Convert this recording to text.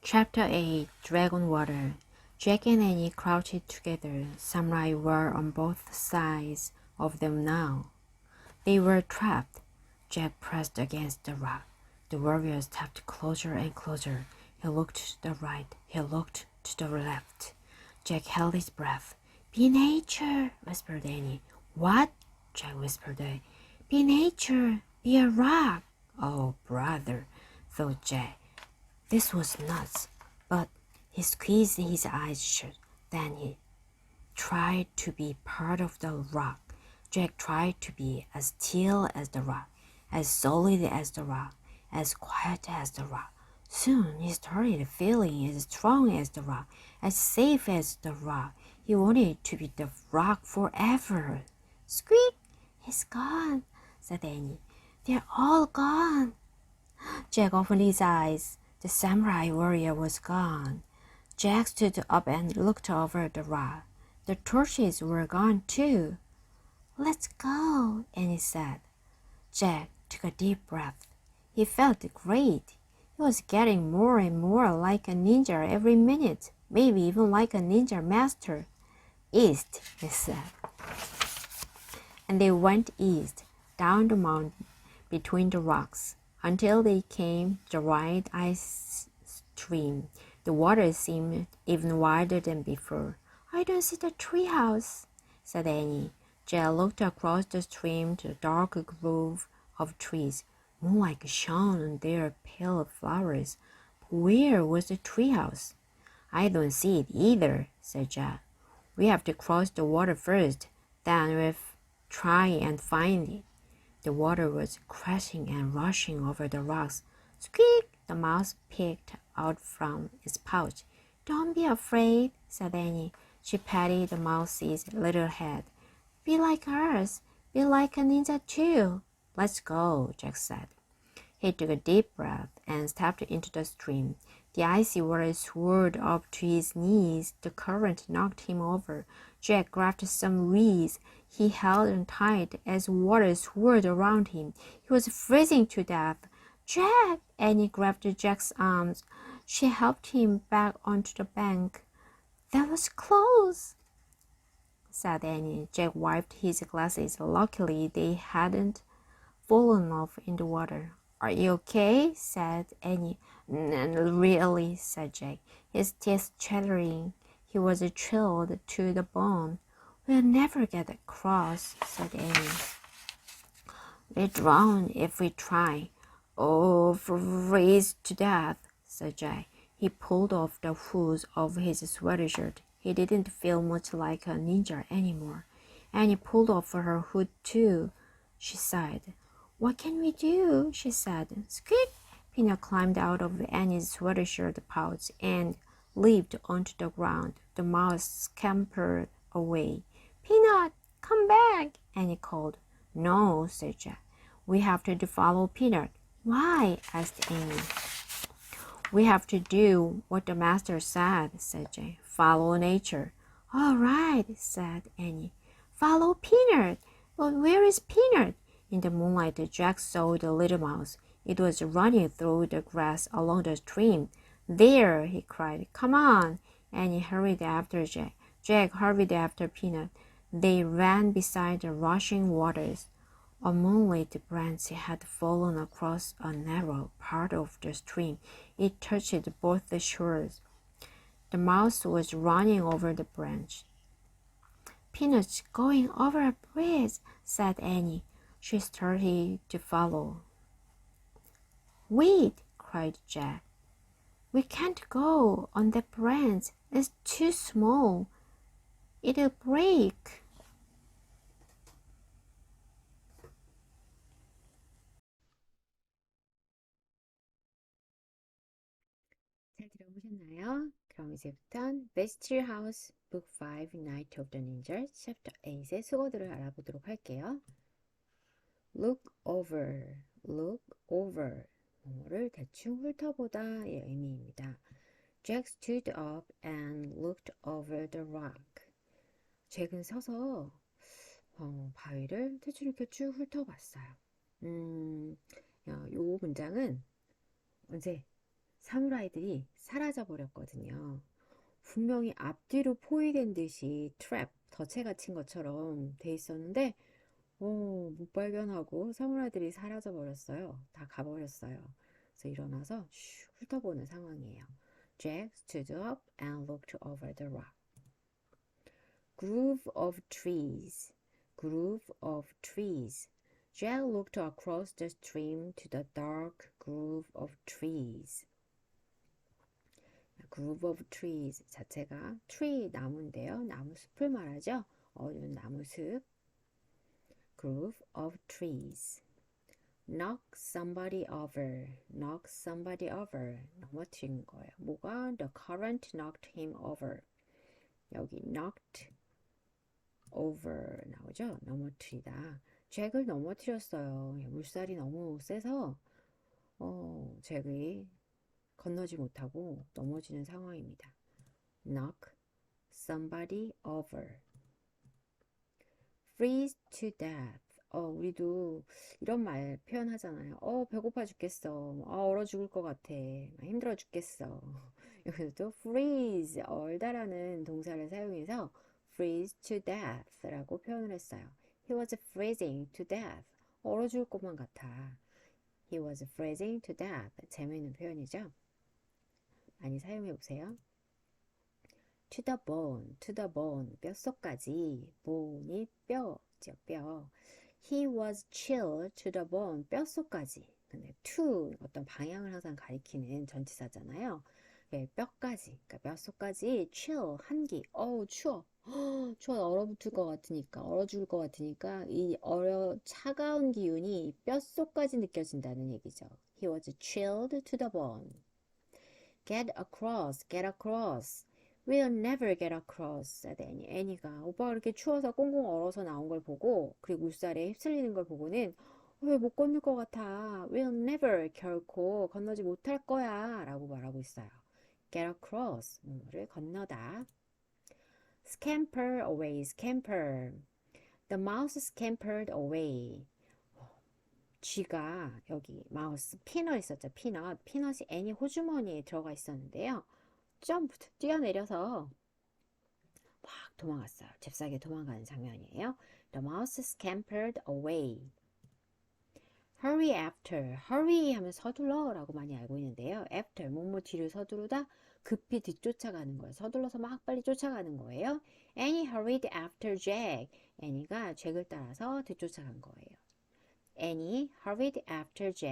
Chapter 8 Dragon Water. Jack and Annie crouched together. Samurai were on both sides of them now. They were trapped. Jack pressed against the rock. The warriors stepped closer and closer. He looked to the right. He looked to the left. Jack held his breath. "Be nature," whispered Annie. "What?" Jack whispered. "Be nature. Be a rock." "Oh, brother," thought Jack. This was nuts, but he squeezed his eyes shut. Then he tried to be part of the rock. Jack tried to be as still as the rock, as solid as the rock, as quiet as the rock. Soon he started feeling as strong as the rock, as safe as the rock. He wanted to be the rock forever. "Squeak! He's gone," said Annie. "They're all gone." Jack opened his eyes. The samurai warrior was gone. Jack stood up and looked over the rock. The torches were gone too. "Let's go," Annie said. Jack took a deep breath. He felt great. He was getting more and more like a ninja every minute, maybe even like a ninja master. "East," he said. And they went east, down the mountain, between the rocks, until they came to the wide ice stream. The water seemed even wider than before. "I don't see the treehouse," said Annie. Jack looked across the stream to the dark grove of trees. Moonlight shone on their pale flowers. But where was the treehouse? "I don't see it either," said Jack. "We have to cross the water first, then we'll try and find it." The water was crashing and rushing over the rocks. "Squeak!" the mouse peeked out from its pouch. "Don't be afraid," said Annie. She patted the mouse's little head. "Be like us. Be like a ninja too." "Let's go," Jack said. He took a deep breath and stepped into the stream. The icy water swirled up to his knees. The current knocked him over. Jack grabbed some reeds. He held on tight as water swirled around him. He was freezing to death. "Jack!" Annie grabbed Jack's arms. She helped him back onto the bank. "That was close," said Annie. Jack wiped his glasses. Luckily, they hadn't fallen off in the water. "Are you okay?" said Annie. Really," said Jack, his teeth chattering. He was chilled to the bone. "We'll never get across," said Annie. "We'll drown if we try." "Oh, freeze to death," said Jack. He pulled off the hoods of his sweatshirt. He didn't feel much like a ninja anymore. Annie pulled off her hood too. She sighed. "What can we do?" she said. "Squeak!" Peanut climbed out of Annie's sweatshirt pouch and leaped onto the ground. The mouse scampered away. "Peanut, come back!" Annie called. "No," said Jack. "We have to follow Peanut." "Why?" asked Annie. "We have to do what the master said," said Jack. "Follow nature." "All right," said Annie. "Follow Peanut." "But where is Peanut?" In the moonlight, Jack saw the little mouse. It was running through the grass along the stream. "There!" he cried. "Come on!" Annie hurried after Jack. Jack hurried after Peanut. They ran beside the rushing waters. A moonlit branch had fallen across a narrow part of the stream. It touched both the shores. The mouse was running over the branch. "Peanut's going over a bridge," said Annie. She started to follow. "Wait!" cried Jack. "We can't go on that branch. It's too small. It'll break." 잘 들어보셨나요? 그럼 이제부턴 매직트리하우스 Book 5 Night of the Ninjas Chapter 8의 수고들을 알아보도록 할게요. Look over, look over. 뭐를 대충 훑어보다의 의미입니다. Jack stood up and looked over the rock. 잭은 서서 바위를 대충 이렇게 쭉 훑어봤어요. 요 문장은 언제 사무라이들이 사라져 버렸거든요. 분명히 앞뒤로 포위된 듯이 트랩, 덫에 갇힌 것처럼 돼 있었는데 못 발견하고 사무라이들이 사라져 버렸어요. 다 가버렸어요. 그래서 일어나서 슉 훑어보는 상황이에요. Jack stood up and looked over the rock. Grove of trees. Grove of trees. Jack looked across the stream to the dark grove of trees. Grove of trees 자체가 tree 나무인데요. 나무 숲을 말하죠. 어두운 나무 숲. Grove of trees. Knock somebody over. Knock somebody over. 넘어뜨린 거예요. 뭐가? The current knocked him over. 여기 knocked over 나오죠? 넘어뜨리다. 잭을 넘어뜨렸어요. 물살이 너무 세서 잭이 건너지 못하고 넘어지는 상황입니다. Knock somebody over. Freeze to death. 우리도 이런 말 표현하잖아요. 배고파 죽겠어. 얼어 죽을 것 같아. 힘들어 죽겠어. 여기서도 freeze, 얼다라는 동사를 사용해서 freeze to death 라고 표현을 했어요. He was freezing to death. 얼어 죽을 것만 같아. He was freezing to death. 재미있는 표현이죠. 많이 사용해 보세요. To the bone, 뼛속까지. bone이 뼈죠, 뼈. He was chilled to the bone, 뼛속까지. 근데 to 어떤 방향을 항상 가리키는 전치사잖아요. 예, 뼈까지, 그러니까 뼛속까지 chill, 한기. 추워. 추워 얼어붙을 것 같으니까, 얼어 죽을 것 같으니까 이 차가운 기운이 뼛속까지 느껴진다는 얘기죠. He was chilled to the bone. Get across, get across. We'll never get across, said Annie. 애니가 오빠가 이렇게 추워서 꽁꽁 얼어서 나온 걸 보고 그리고 물살에 휩쓸리는 걸 보고는 왜 못 건널 것 같아. We'll never, 결코 건너지 못할 거야 라고 말하고 있어요. Get across, 뭐를 건너다. Scamper away, scamper. The mouse scampered away. 쥐가 여기 마우스 피넛 있었죠. 피넛이 애니 호주머니에 들어가 있었는데요. 점프 뛰어내려서 막 도망갔어요. 잽싸게 도망가는 장면이에요. The mouse scampered away. Hurry after. Hurry 하면 서둘러 라고 많이 알고 있는데요. After, 뭐뭐 뒤를 서두르다 급히 뒤쫓아가는 거예요. 서둘러서 막 빨리 쫓아가는 거예요. Annie hurried after Jack. 애니가 잭을 따라서 뒤쫓아간 거예요. Annie hurried after Jack.